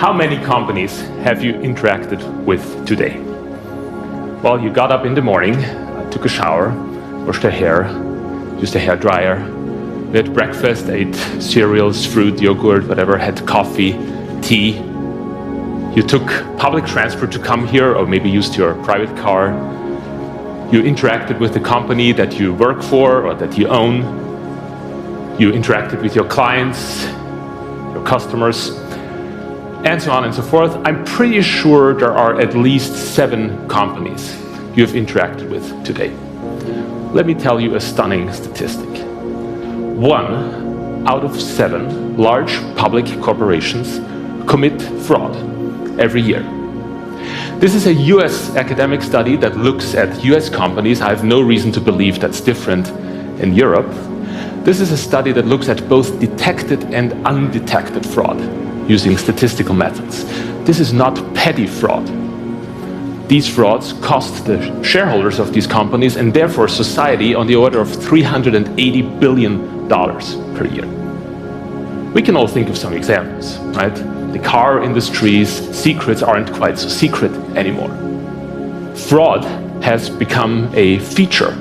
How many companies have you interacted with today? Well, you got up in the morning, took a shower, washed your hair, used a hair dryer, we had breakfast, ate cereals, fruit, yogurt, whatever, had coffee, tea. You took public transport to come here, or maybe used your private car. You interacted with the company that you work for or that you own. You interacted with your clients, your customers, and so on and so forth. I'm pretty sure there are at least 7 companies you have interacted with today. Let me tell you a stunning statistic. 1 out of 7 large public corporations commit fraud every year. This is a US academic study that looks at US companies. I have no reason to believe that's different in Europe. This is a study that looks at both detected and undetected fraud using statistical methods. This is not petty fraud. These frauds cost the shareholders of these companies and therefore society on the order of $380 billion per year. We can all think of some examples, right? The car industry's secrets aren't quite so secret anymore. Fraud has become a feature,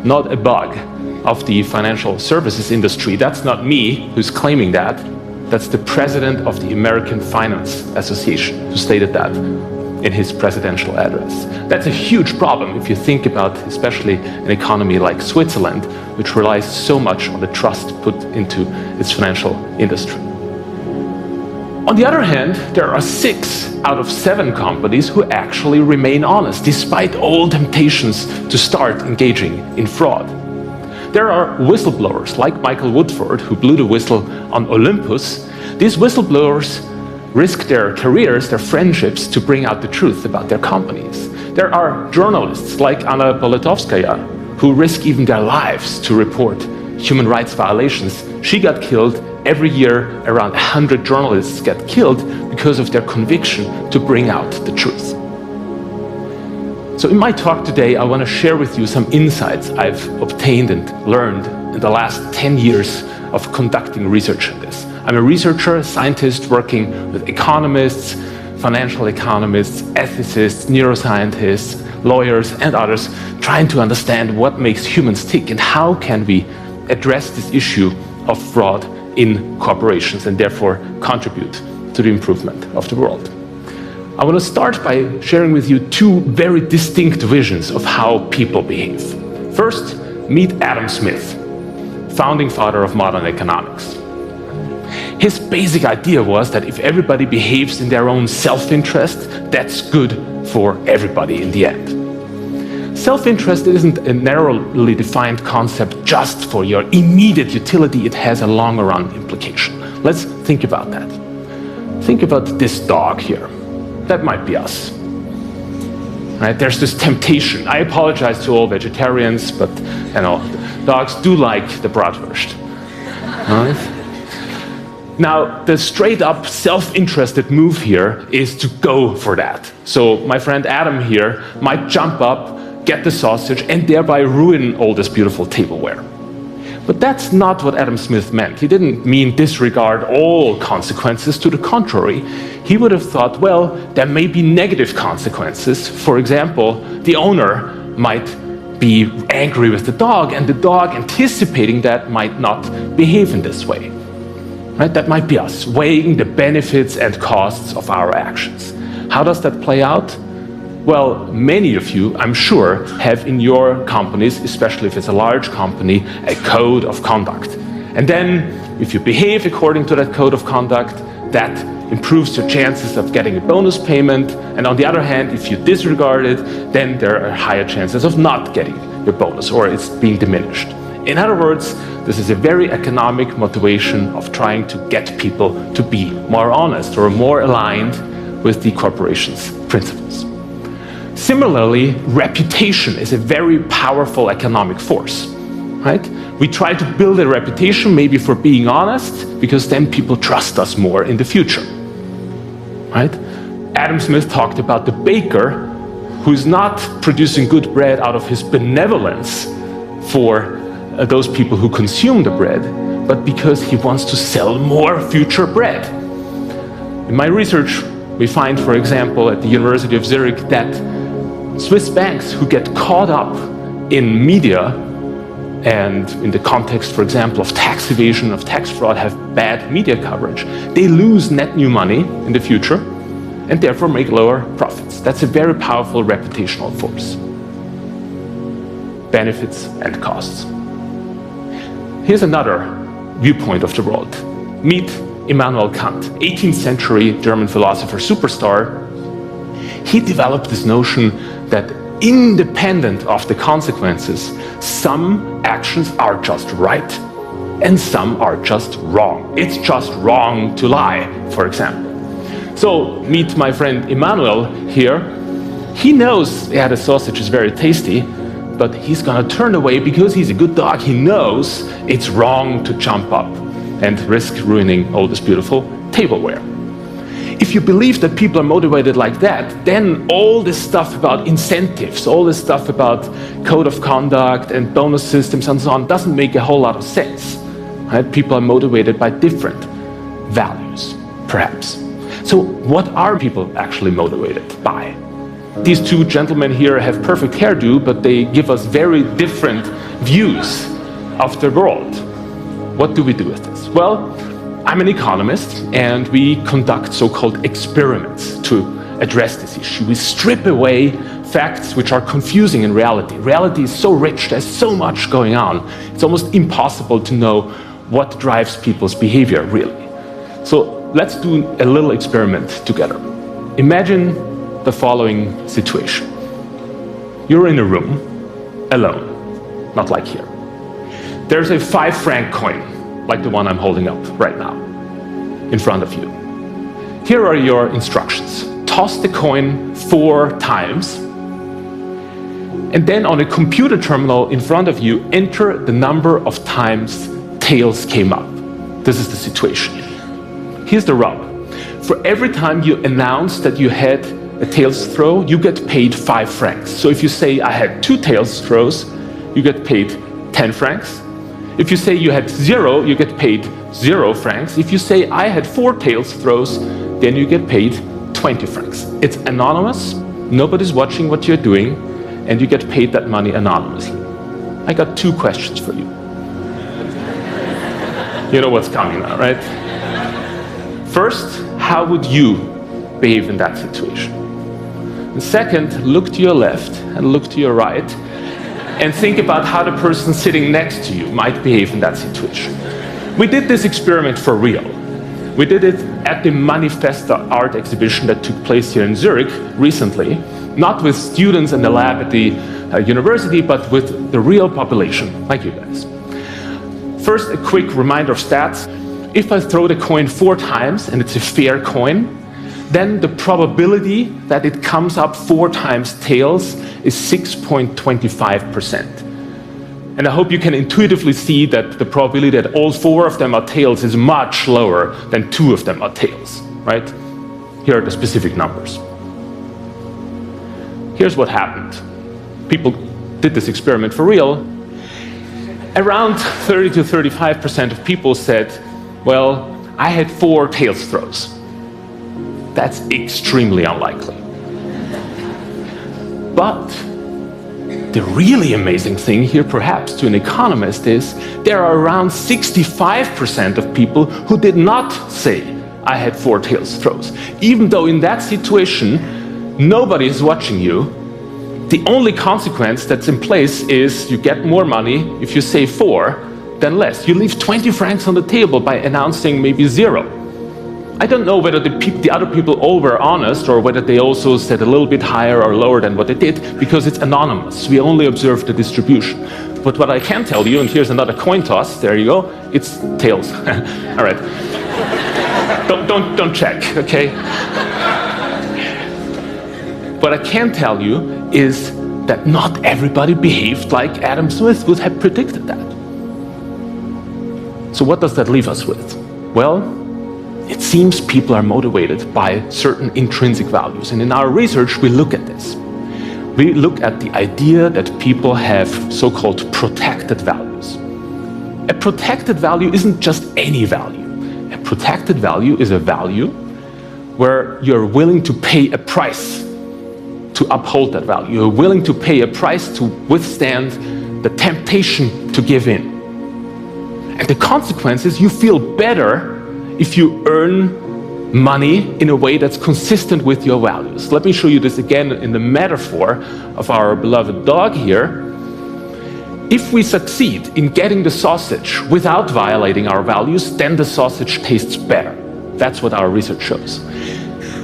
not a bug, of the financial services industry. That's not me who's claiming that. That's the president of the American Finance Association who stated that in his presidential address. That's a huge problem if you think about especially an economy like Switzerland, which relies so much on the trust put into its financial industry. On the other hand, there are 6 out of 7 companies who actually remain honest, despite all temptations to start engaging in fraud. There are whistleblowers like Michael Woodford, who blew the whistle on Olympus. These whistleblowers risk their careers, their friendships, to bring out the truth about their companies. There are journalists like Anna Politkovskaya, who risk even their lives to report human rights violations. She got killed. Every year, around 100 journalists get killed because of their conviction to bring out the truth. So in my talk today, I want to share with you some insights I've obtained and learned in the last 10 years of conducting research on this. I'm a researcher, a scientist working with economists, financial economists, ethicists, neuroscientists, lawyers, and others, trying to understand what makes humans tick and how can we address this issue of fraud in corporations and therefore contribute to the improvement of the world. I want to start by sharing with you 2 very distinct visions of how people behave. First, meet Adam Smith, founding father of modern economics. His basic idea was that if everybody behaves in their own self-interest, that's good for everybody in the end. Self-interest isn't a narrowly defined concept just for your immediate utility. It has a longer run implication. Let's think about that. Think about this dog here. That might be us. Right? There's this temptation. I apologize to all vegetarians, but dogs do like the bratwurst. Right? Now, the straight up self-interested move here is to go for that. So my friend Adam here might jump up, get the sausage, and thereby ruin all this beautiful tableware. But that's not what Adam Smith meant. He didn't mean disregard all consequences. To the contrary, he would have thought, well, there may be negative consequences. For example, the owner might be angry with the dog, and the dog, anticipating that, might not behave in this way. Right? That might be us, weighing the benefits and costs of our actions. How does that play out? Well, many of you, I'm sure, have in your companies, especially if it's a large company, a code of conduct. And then, if you behave according to that code of conduct, that improves your chances of getting a bonus payment. And on the other hand, if you disregard it, then there are higher chances of not getting your bonus, or it's being diminished. In other words, this is a very economic motivation of trying to get people to be more honest or more aligned with the corporation's principles. Similarly, reputation is a very powerful economic force, right? We try to build a reputation maybe for being honest, because then people trust us more in the future, right? Adam Smith talked about the baker who's not producing good bread out of his benevolence for those people who consume the bread, but because he wants to sell more future bread. In my research, we find, for example, at the University of Zurich, that Swiss banks who get caught up in media and in the context, for example, of tax evasion, of tax fraud, have bad media coverage. They lose net new money in the future and therefore make lower profits. That's a very powerful reputational force. Benefits and costs. Here's another viewpoint of the world. Meet Immanuel Kant, 18th century German philosopher superstar. He developed this notion that independent of the consequences, some actions are just right and some are just wrong. It's just wrong to lie, for example. So meet my friend Immanuel here. He knows the sausage is very tasty, but he's gonna turn away because he's a good dog. He knows it's wrong to jump up and risk ruining all this beautiful tableware. If you believe that people are motivated like that, then all this stuff about incentives, all this stuff about code of conduct and bonus systems and so on doesn't make a whole lot of sense. Right? People are motivated by different values, perhaps. So what are people actually motivated by? These two gentlemen here have perfect hairdo, but they give us very different views of the world. What do we do with this? Well, I'm an economist, and we conduct so-called experiments to address this issue. We strip away facts which are confusing in reality. Reality is so rich, there's so much going on. It's almost impossible to know what drives people's behavior, really. So let's do a little experiment together. Imagine the following situation. You're in a room, alone, not like here. There's a 5-franc coin, like the one I'm holding up right now, in front of you. Here are your instructions. Toss the coin 4 times, and then on a computer terminal in front of you, enter the number of times tails came up. This is the situation. Here's the rub. For every time you announce that you had a tails throw, you get paid 5 francs. So if you say I had 2 tails throws, you get paid 10 francs. If you say you had 0, you get paid 0 francs. If you say I had 4 tails throws, then you get paid 20 francs. It's anonymous, nobody's watching what you're doing, and you get paid that money anonymously. I got 2 questions for you. You know what's coming now, right? First, how would you behave in that situation? And second, look to your left and look to your right and think about how the person sitting next to you might behave in that situation. We did this experiment for real. We did it at the Manifesta art exhibition that took place here in Zurich recently, not with students in the lab at the university, but with the real population, like you guys. First, a quick reminder of stats. If I throw the coin 4 times and it's a fair coin, then the probability that it comes up 4 times tails is 6.25%. And I hope you can intuitively see that the probability that all 4 of them are tails is much lower than 2 of them are tails, right? Here are the specific numbers. Here's what happened. People did this experiment for real. Around 30 to 35% of people said, well, I had 4 tails throws. That's extremely unlikely. But the really amazing thing here, perhaps to an economist, is there are around 65% of people who did not say, I had 4 tails throws. Even though in that situation, nobody is watching you, the only consequence that's in place is you get more money if you say 4 than less. You leave 20 francs on the table by announcing maybe 0. I don't know whether the other people all were honest or whether they also said a little bit higher or lower than what they did, because it's anonymous. We only observe the distribution. But what I can tell you, and here's another coin toss, there you go, it's tails. All right. Don't check, okay? What I can tell you is that not everybody behaved like Adam Smith would have predicted that. So what does that leave us with? Well, it seems people are motivated by certain intrinsic values. And in our research, we look at this. We look at the idea that people have so-called protected values. A protected value isn't just any value. A protected value is a value where you're willing to pay a price to uphold that value. You're willing to pay a price to withstand the temptation to give in. And the consequence is you feel better if you earn money in a way that's consistent with your values. Let me show you this again in the metaphor of our beloved dog here. If we succeed in getting the sausage without violating our values, then the sausage tastes better. That's what our research shows.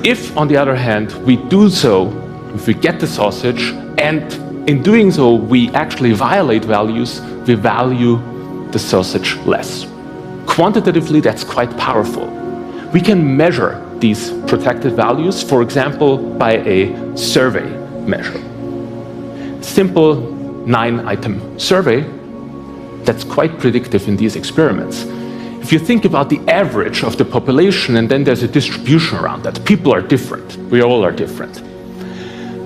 If, on the other hand, we do so, if we get the sausage, and in doing so we actually violate values, we value the sausage less. Quantitatively, that's quite powerful. We can measure these protected values, for example, by a survey measure. Simple 9-item survey that's quite predictive in these experiments. If you think about the average of the population and then there's a distribution around that, people are different. We all are different.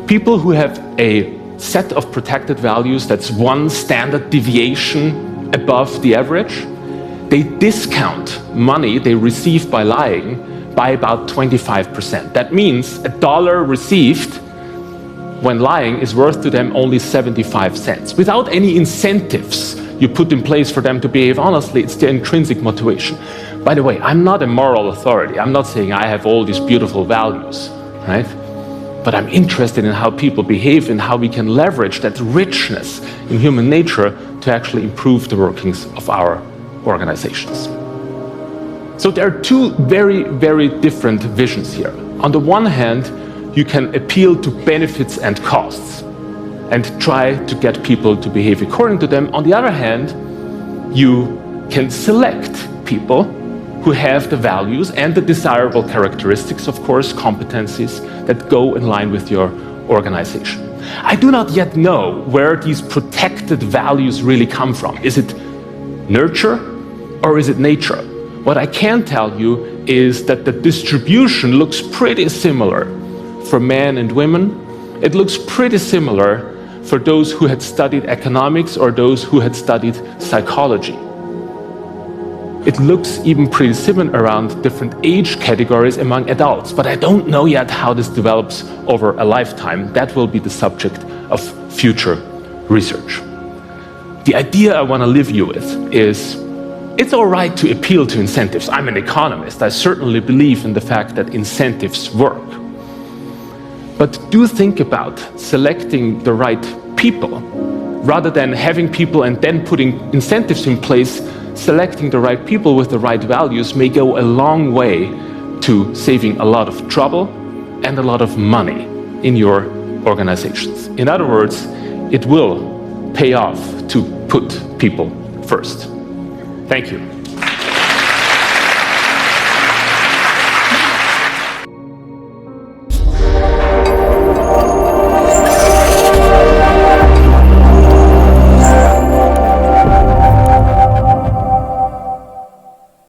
People who have a set of protected values that's one standard deviation above the average, they discount money they receive by lying by about 25%. That means $1 received when lying is worth to them only 75 cents. Without any incentives you put in place for them to behave honestly, it's their intrinsic motivation. By the way, I'm not a moral authority. I'm not saying I have all these beautiful values, right? But I'm interested in how people behave and how we can leverage that richness in human nature to actually improve the workings of our organizations. So there are two very, very different visions here. On the one hand, you can appeal to benefits and costs and try to get people to behave according to them. On the other hand, you can select people who have the values and the desirable characteristics, of course, competencies that go in line with your organization. I do not yet know where these protected values really come from. Is it nurture or is it nature? What I can tell you is that the distribution looks pretty similar for men and women. It looks pretty similar for those who had studied economics or those who had studied psychology. It looks even pretty similar around different age categories among adults, but I don't know yet how this develops over a lifetime. That will be the subject of future research. The idea I want to leave you with is it's all right to appeal to incentives. I'm an economist. I certainly believe in the fact that incentives work. But do think about selecting the right people rather than having people and then putting incentives in place. Selecting the right people with the right values may go a long way to saving a lot of trouble and a lot of money in your organizations. In other words, it will pay off to put people first. Thank you.